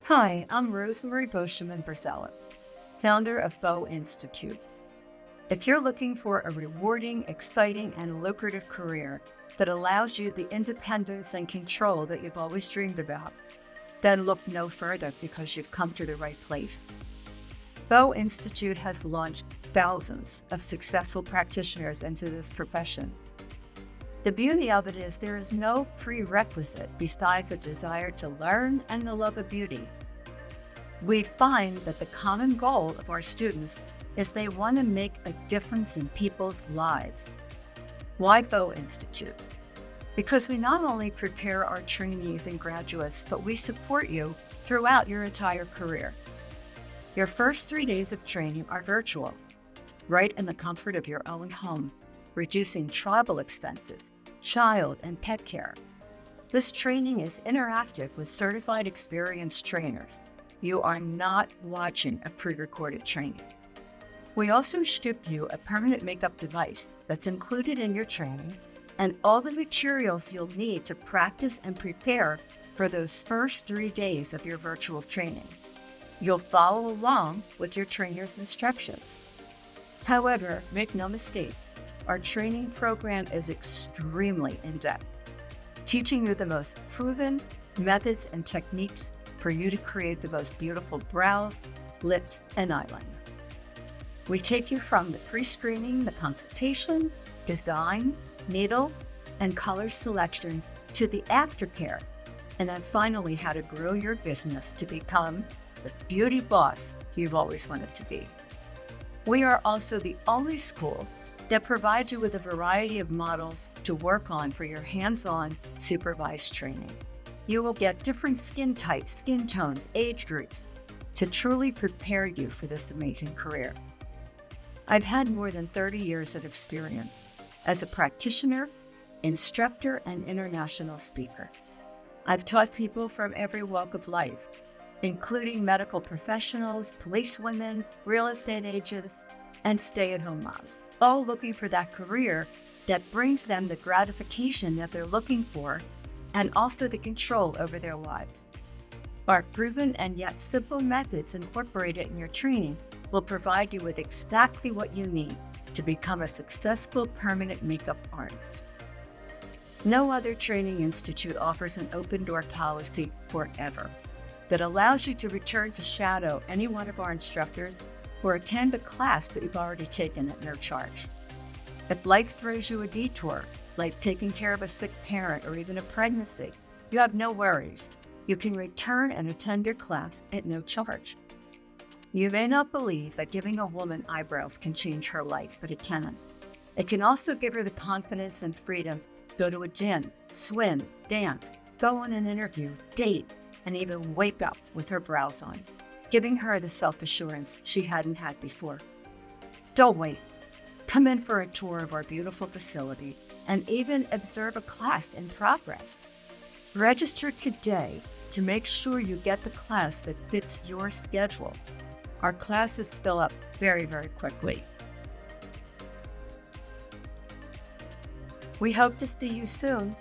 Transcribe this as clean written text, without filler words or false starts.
Hi, I'm Rosemary Boscheman-Brzella, founder of Beau Institute. If you're looking for a rewarding, exciting, and lucrative career that allows you the independence and control that you've always dreamed about, then look no further because you've come to the right place. Beau Institute has launched thousands of successful practitioners into this profession. The beauty of it is there is no prerequisite besides a desire to learn and the love of beauty. We find that the common goal of our students is they want to make a difference in people's lives. Why Beau Institute? Because we not only prepare our trainees and graduates, but we support you throughout your entire career. Your first 3 days of training are virtual, right in the comfort of your own home, reducing travel expenses, child and pet care. This training is interactive with certified experienced trainers. You are not watching a pre-recorded training. We also ship you a permanent makeup device that's included in your training and all the materials you'll need to practice and prepare for those first 3 days of your virtual training. You'll follow along with your trainer's instructions. However, make no mistake, our training program is extremely in-depth, teaching you the most proven methods and techniques for you to create the most beautiful brows, lips, and eyeliner. We take you from the pre-screening, the consultation, design, needle, and color selection to the aftercare, and then finally how to grow your business to become the beauty boss you've always wanted to be. We are also the only school that provides you with a variety of models to work on for your hands-on supervised training. You will get different skin types, skin tones, age groups to truly prepare you for this amazing career. I've had more than 30 years of experience as a practitioner, instructor, and international speaker. I've taught people from every walk of life, including medical professionals, policewomen, real estate agents, and stay-at-home moms, all looking for that career that brings them the gratification that they're looking for and also the control over their lives. Our proven and yet simple methods incorporated in your training will provide you with exactly what you need to become a successful permanent makeup artist. No other training institute offers an open door policy forever that allows you to return to shadow any one of our instructors or attend a class that you've already taken at no charge. If life throws you a detour, like taking care of a sick parent or even a pregnancy, you have no worries. You can return and attend your class at no charge. You may not believe that giving a woman eyebrows can change her life, but it can. It can also give her the confidence and freedom to go to a gym, swim, dance, go on an interview, date, and even wake up with her brows on, giving her the self-assurance she hadn't had before. Don't wait. Come in for a tour of our beautiful facility and even observe a class in progress. Register today to make sure you get the class that fits your schedule. Our classes fill up very, very quickly. We hope to see you soon.